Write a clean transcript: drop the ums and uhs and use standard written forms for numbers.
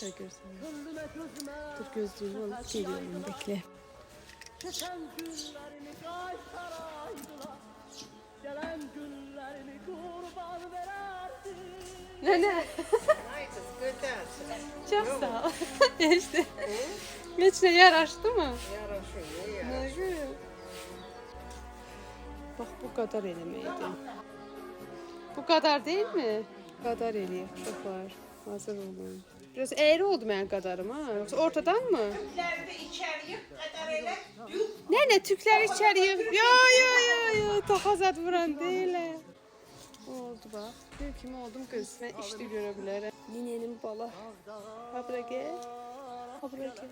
Göster gözünü. Dur gözlüğümü alıp geliyorum, bekle. Kesen günlerini kaytaraydılar. Gelen günlerini kurban vererdi. Ne? Çok sağ ol. İşte. Geçne yaraştı mı? Yaraşıyor. Bak bu kadar elemeydi. Bu kadar değil mi? Bu kadar eleyip çok var. Hazır olun. Biraz eğri oldu ben kadarım ha. Yoksa ortadan mı? Tükler de içeriye kadar ele. Ne tükler içeriye? Yo. Tokazat vuran değil. Oldu bak. Bir kim oldum kız. Ben işte görebilirim. Ninenin bala. Ha bırak gel. Ha bırak gel.